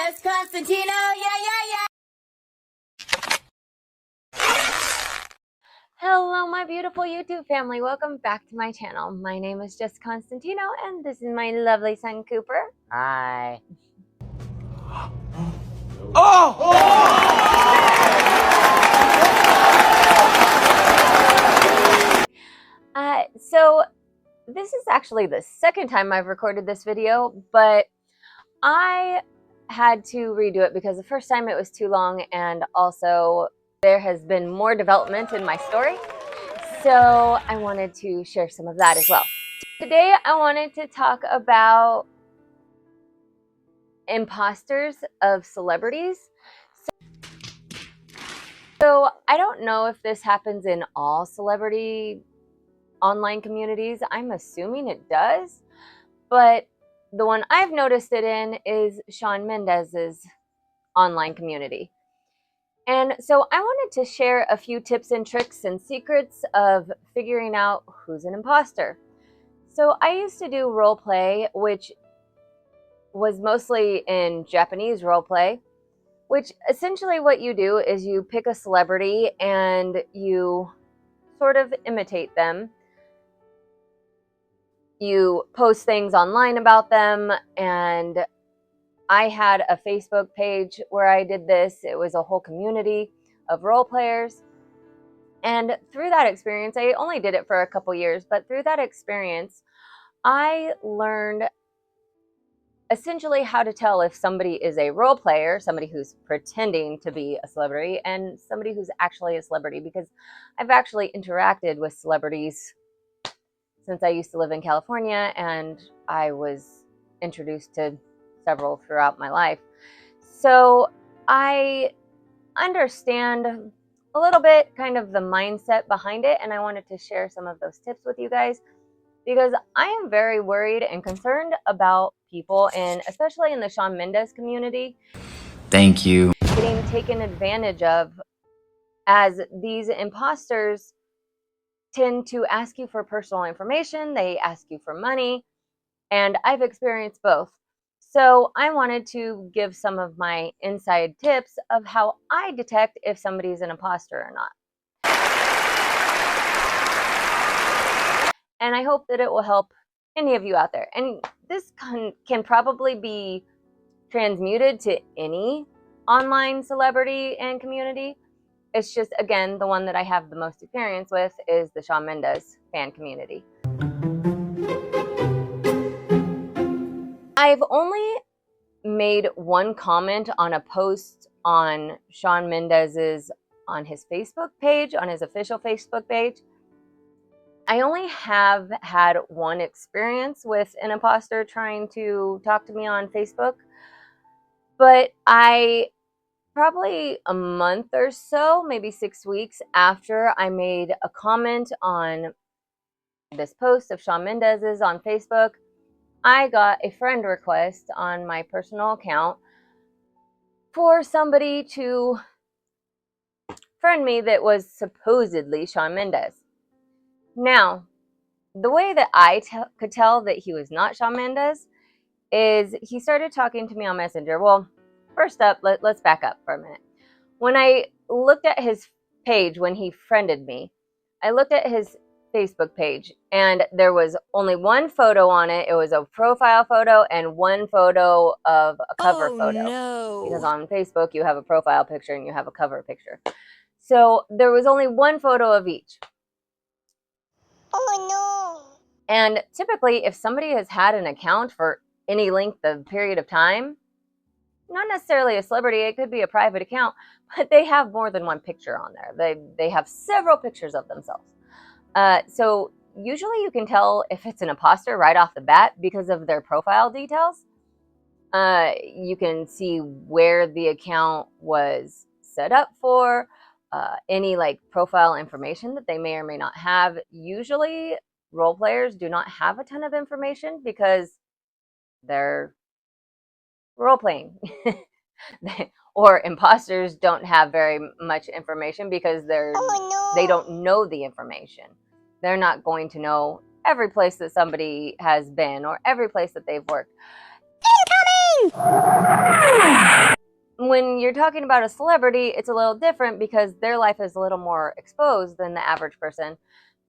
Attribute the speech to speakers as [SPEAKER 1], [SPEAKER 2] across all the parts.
[SPEAKER 1] JessConstantino, yeah.
[SPEAKER 2] Hello, my beautiful YouTube family. Welcome back to my channel. My name is JessConstantino, and this is my lovely son, Cooper. Hi. So this is actually the second time I've recorded this video, but I had to redo it because the first time it was too long, and also there has been more development in my story. So I wanted to share some of that as well. Today I wanted to talk about imposters of celebrities. So I don't know if this happens in all celebrity online communities. I'm assuming it does, but the one I've noticed it in is Shawn Mendes's online community. And so I wanted to share a few tips and tricks and secrets of figuring out who's an imposter. So I used to do role play, which was mostly in Japanese role play, which essentially what you do is you pick a celebrity and you sort of imitate them. You post things online about them, and I had a Facebook page where I did this. It was a whole community of role players. And through that experience, I only did it for a couple years, but through that experience, I learned essentially how to tell if somebody is a role player, somebody who's pretending to be a celebrity, and somebody who's actually a celebrity, because I've actually interacted with celebrities since I used to live in California, and I was introduced to several throughout my life. So I understand a little bit kind of the mindset behind it, and I wanted to share some of those tips with you guys, because I am very worried and concerned about people, and especially in the Shawn Mendes community.
[SPEAKER 3] Thank you.
[SPEAKER 2] Getting taken advantage of, as these imposters tend to ask you for personal information, they ask you for money, and I've experienced both. So I wanted to give some of my inside tips of how I detect if somebody's an imposter or not. And I hope that it will help any of you out there. And this can probably be transmuted to any online celebrity and community. It's just, again, the one that I have the most experience with is the Shawn Mendes fan community. I've only made one comment on a post on Shawn Mendes's, on his Facebook page, on his official Facebook page. I only have had one experience with an imposter trying to talk to me on Facebook, but probably a month or so, maybe 6 weeks after I made a comment on this post of Shawn Mendes's on Facebook, I got a friend request on my personal account for somebody to friend me that was supposedly Shawn Mendes. Now, the way that I could tell that he was not Shawn Mendes is he started talking to me on Messenger. Well, first up, let's back up for a minute. When I looked at his page, when he friended me, I looked at his Facebook page, and there was only one photo on it. It was a profile photo and one photo of a cover photo.
[SPEAKER 1] No.
[SPEAKER 2] Because on Facebook, you have a profile picture and you have a cover picture. So there was only one photo of each.
[SPEAKER 1] Oh no.
[SPEAKER 2] And typically, if somebody has had an account for any length of period of time, not necessarily a celebrity, it could be a private account, but they have more than one picture on there. They have several pictures of themselves. So usually you can tell if it's an imposter right off the bat because of their profile details. You can see where the account was set up for, any like profile information that they may or may not have. Usually role players do not have a ton of information because they're role playing. Or imposters don't have very much information because they don't know the information. They're not going to know every place that somebody has been or every place that they've worked. Incoming! when you're talking about a celebrity, it's a little different because their life is a little more exposed than the average person,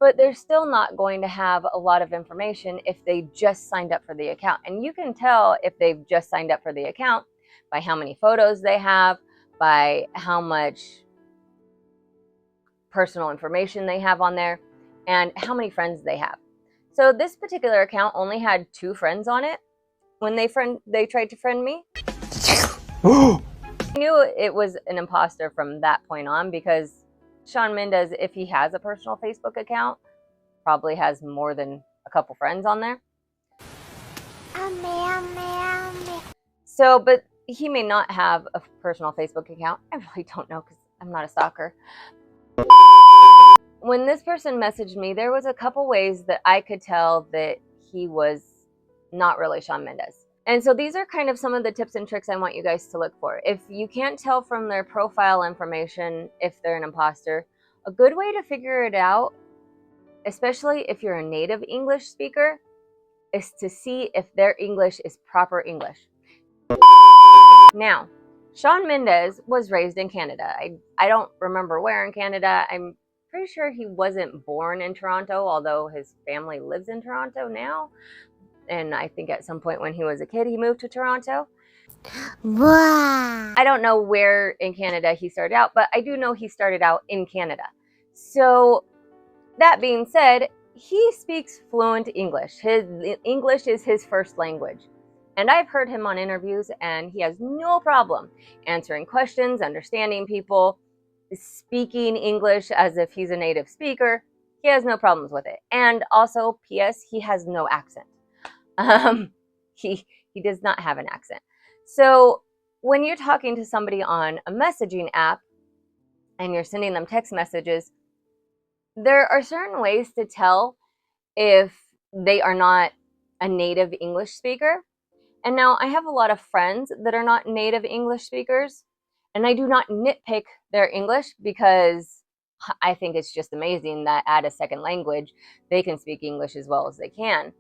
[SPEAKER 2] but they're still not going to have a lot of information if they just signed up for the account. And you can tell if they've just signed up for the account by how many photos they have, by how much personal information they have on there, and how many friends they have. So this particular account only had 2 friends on it when they tried to friend me. I knew it was an imposter from that point on because Shawn Mendes, if he has a personal Facebook account, probably has more than a couple friends on there. So, but he may not have a personal Facebook account. I really don't know because I'm not a stalker. When this person messaged me, there was a couple ways that I could tell that he was not really Shawn Mendes. And so these are kind of some of the tips and tricks I want you guys to look for. If you can't tell from their profile information if they're an imposter, a good way to figure it out, especially if you're a native English speaker, is to see if their English is proper English. Now, Shawn Mendes was raised in Canada. I don't remember where in Canada. I'm pretty sure he wasn't born in Toronto, although his family lives in Toronto now. And I think at some point when he was a kid, he moved to Toronto. Wow. I don't know where in Canada he started out, but I do know he started out in Canada. So that being said, he speaks fluent English. His English is his first language. And I've heard him on interviews, and he has no problem answering questions, understanding people, speaking English as if he's a native speaker. He has no problems with it. And also, P.S., he has no accent. He does not have an accent. So when you're talking to somebody on a messaging app and you're sending them text messages, there are certain ways to tell if they are not a native English speaker. And now I have a lot of friends that are not native English speakers, and I do not nitpick their English because I think it's just amazing that at a second language, they can speak English as well as they can.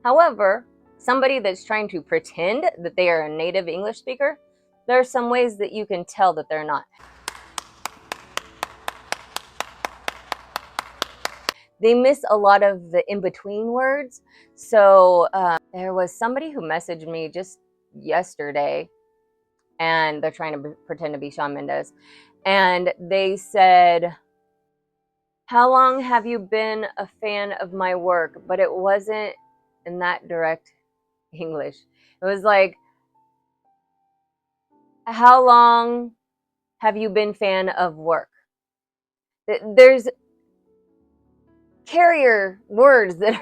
[SPEAKER 2] However, somebody that's trying to pretend that they are a native English speaker, there are some ways that you can tell that they're not. They miss a lot of the in-between words. So there was somebody who messaged me just yesterday, and they're trying to pretend to be Shawn Mendes. And they said, "How long have you been a fan of my work?" But it wasn't in that direct English. It was like, "How long have you been fan of work?" There's carrier words that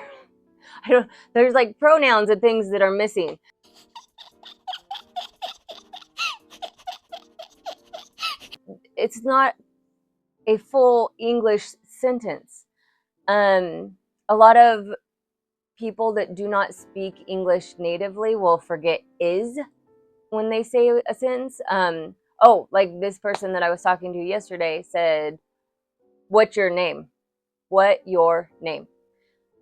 [SPEAKER 2] there's like pronouns and things that are missing. It's not a full English sentence. A lot of people that do not speak English natively will forget is when they say a sentence. Like this person that I was talking to yesterday said, "What's your name? What your name?"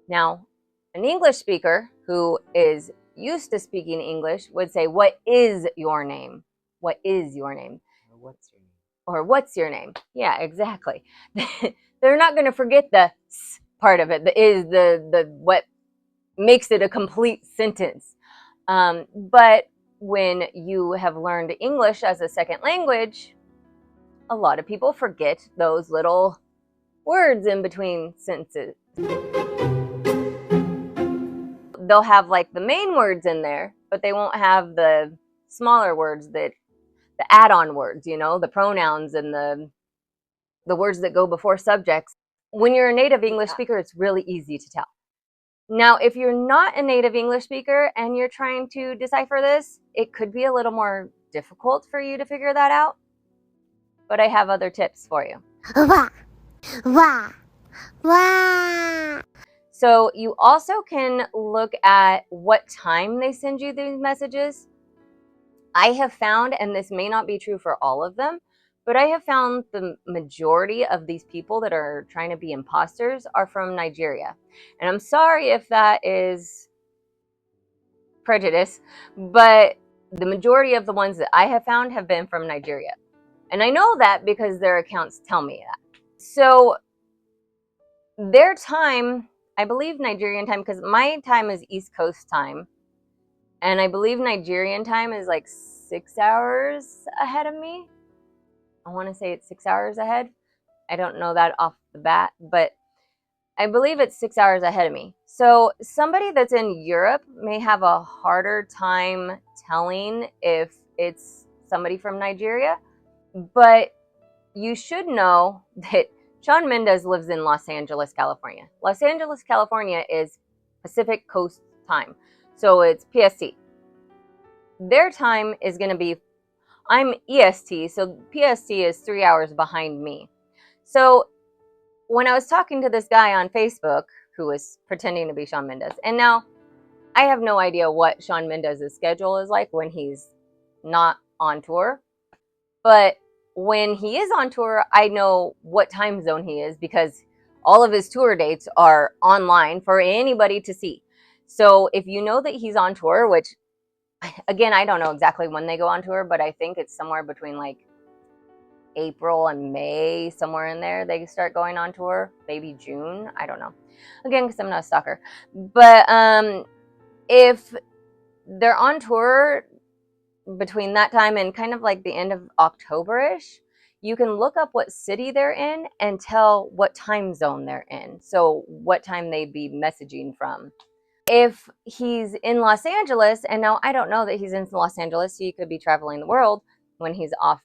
[SPEAKER 2] Now, an English speaker who is used to speaking English would say, "What is your name? What is your name?"
[SPEAKER 3] What's your name?
[SPEAKER 2] Or "What's your name?" Yeah, exactly. They're not going to forget the s part of it. The is the what makes it a complete sentence. But when you have learned English as a second language, a lot of people forget those little words in between sentences. They'll have like the main words in there, but they won't have the smaller words, that the add-on words, the pronouns and the words that go before subjects. When you're a native English speaker, it's really easy to tell. Now, if you're not a native English speaker and you're trying to decipher this, it could be a little more difficult for you to figure that out. But I have other tips for you. So you also can look at what time they send you these messages. I have found, and this may not be true for all of them, but I have found the majority of these people that are trying to be imposters are from Nigeria. And I'm sorry if that is prejudice, but the majority of the ones that I have found have been from Nigeria. And I know that because their accounts tell me that. So their time, I believe Nigerian time, because my time is East Coast time, and I believe Nigerian time is like 6 hours ahead of me. I want to say it's 6 hours ahead. I don't know that off the bat, but I believe it's 6 hours ahead of me. So somebody that's in Europe may have a harder time telling if it's somebody from Nigeria, but you should know that Shawn Mendes lives in Los Angeles, California. Los Angeles, California is Pacific Coast time. So it's PST. Their time is going to be, I'm EST, so PST is 3 hours behind me. So when I was talking to this guy on Facebook who was pretending to be Shawn Mendes, and now I have no idea what Shawn Mendes' schedule is like when he's not on tour, but when he is on tour, I know what time zone he is because all of his tour dates are online for anybody to see. So if you know that he's on tour, which again, I don't know exactly when they go on tour, but I think it's somewhere between like April and May, somewhere in there, they start going on tour. Maybe June, I don't know. Again, because I'm not a stalker. But if they're on tour between that time and kind of like the end of October-ish, you can look up what city they're in and tell what time zone they're in. So what time they'd be messaging from. If he's in Los Angeles, and now I don't know that he's in Los Angeles, so he could be traveling the world when he's off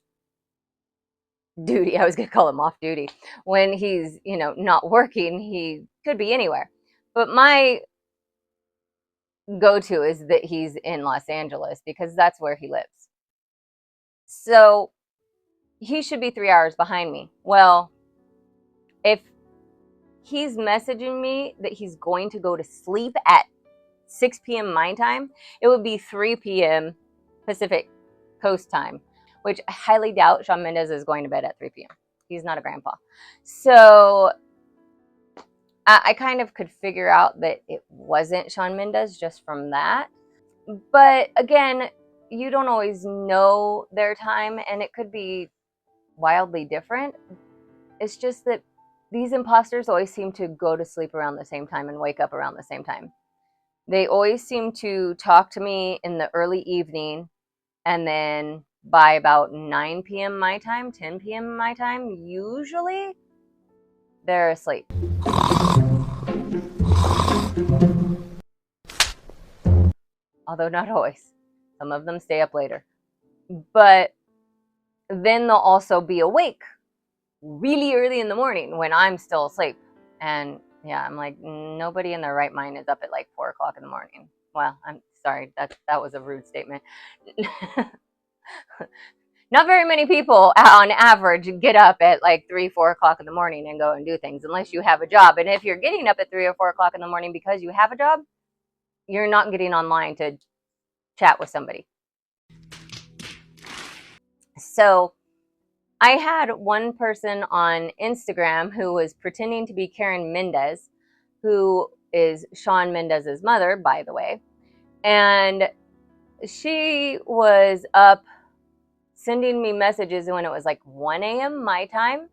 [SPEAKER 2] duty. I was going to call him off duty. When he's, not working, he could be anywhere. But my go-to is that he's in Los Angeles because that's where he lives. So he should be 3 hours behind me. Well, if he's messaging me that he's going to go to sleep at 6 p.m. my time, it would be 3 p.m. Pacific Coast time, which I highly doubt Shawn Mendes is going to bed at 3 p.m. He's not a grandpa. So I kind of could figure out that it wasn't Shawn Mendes just from that. But again, you don't always know their time, and it could be wildly different. It's just that these imposters always seem to go to sleep around the same time and wake up around the same time. They always seem to talk to me in the early evening, and then by about 9 p.m. my time, 10 p.m. my time, usually they're asleep. Although not always. Some of them stay up later. But then they'll also be awake really early in the morning when I'm still asleep. And yeah, I'm like, nobody in their right mind is up at like 4 o'clock in the morning. Well, I'm sorry, that was a rude statement. Not very many people on average get up at like 3, 4 o'clock in the morning and go and do things unless you have a job. And if you're getting up at 3 or 4 o'clock in the morning because you have a job, you're not getting online to chat with somebody. So I had one person on Instagram who was pretending to be Karen Mendez, who is Shawn Mendez's mother, by the way. And she was up sending me messages when it was like 1 a.m. my time.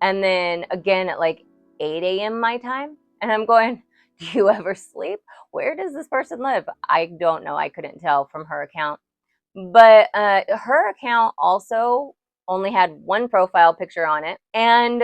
[SPEAKER 2] And then again at like 8 a.m. my time. And I'm going, do you ever sleep? Where does this person live? I don't know. I couldn't tell from her account. But her account also only had one profile picture on it, and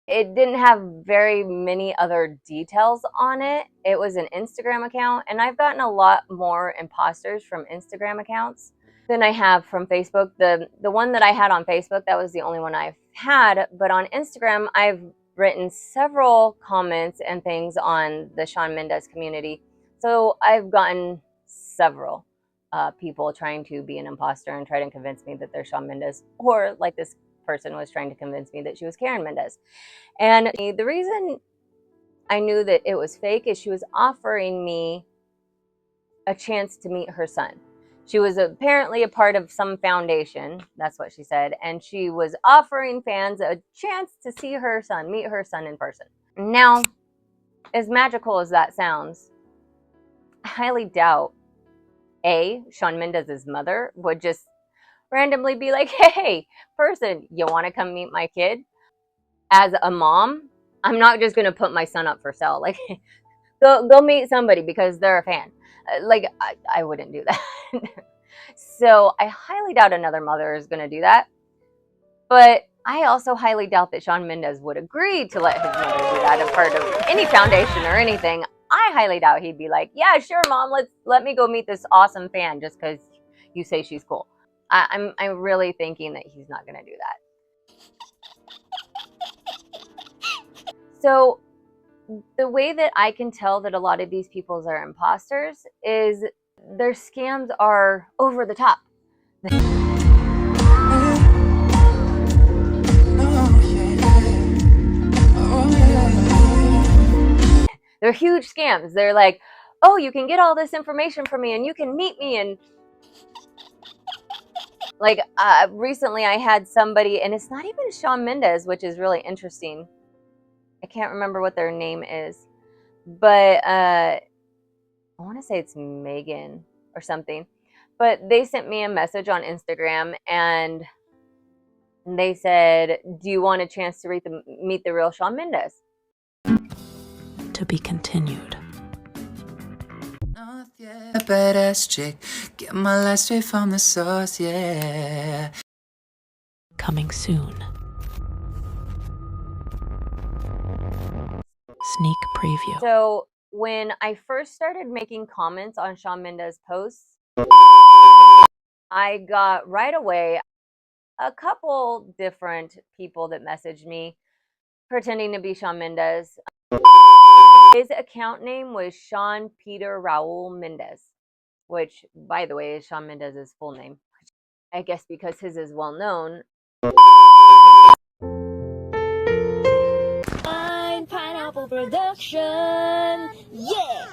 [SPEAKER 2] it didn't have very many other details on it. It was an Instagram account, and I've gotten a lot more imposters from Instagram accounts than I have from Facebook. The one that I had on Facebook, that was the only one I've had, but on Instagram, I've written several comments and things on the Shawn Mendes community. So I've gotten several people trying to be an imposter and try to convince me that they're Shawn Mendes, or like this person was trying to convince me that she was Karen Mendez. And the reason I knew that it was fake is she was offering me a chance to meet her son. She was apparently a part of some foundation, that's what she said, and she was offering fans a chance to see her son, meet her son in person. Now, as magical as that sounds, I highly doubt Shawn Mendes's mother would just randomly be like, hey, person, you want to come meet my kid? As a mom, I'm not just going to put my son up for sale. Like, go meet somebody because they're a fan. Like, I wouldn't do that. So I highly doubt another mother is going to do that. But I also highly doubt that Shawn Mendes would agree to let his mother do that as part of any foundation or anything. I highly doubt he'd be like, yeah, sure, mom, let me go meet this awesome fan just because you say she's cool. I'm really thinking that he's not going to do that. So the way that I can tell that a lot of these people are imposters is their scams are over the top. They're huge scams. They're like, oh, you can get all this information from me and you can meet me. And like recently I had somebody, and it's not even Shawn Mendes, which is really interesting. I can't remember what their name is, but I want to say it's Megan or something. But they sent me a message on Instagram and they said, do you want a chance to meet the real Shawn Mendes?
[SPEAKER 3] To be continued.
[SPEAKER 4] Yeah, badass chick, get my life straight from the source, yeah.
[SPEAKER 3] Coming soon. Sneak preview.
[SPEAKER 2] So when I first started making comments on Shawn Mendes posts, I got right away a couple different people that messaged me pretending to be Shawn Mendes. His account name was Sean Peter Raul Mendes, which, by the way, is Shawn Mendes' full name. I guess because his is well known.
[SPEAKER 1] Pineapple production. Yeah.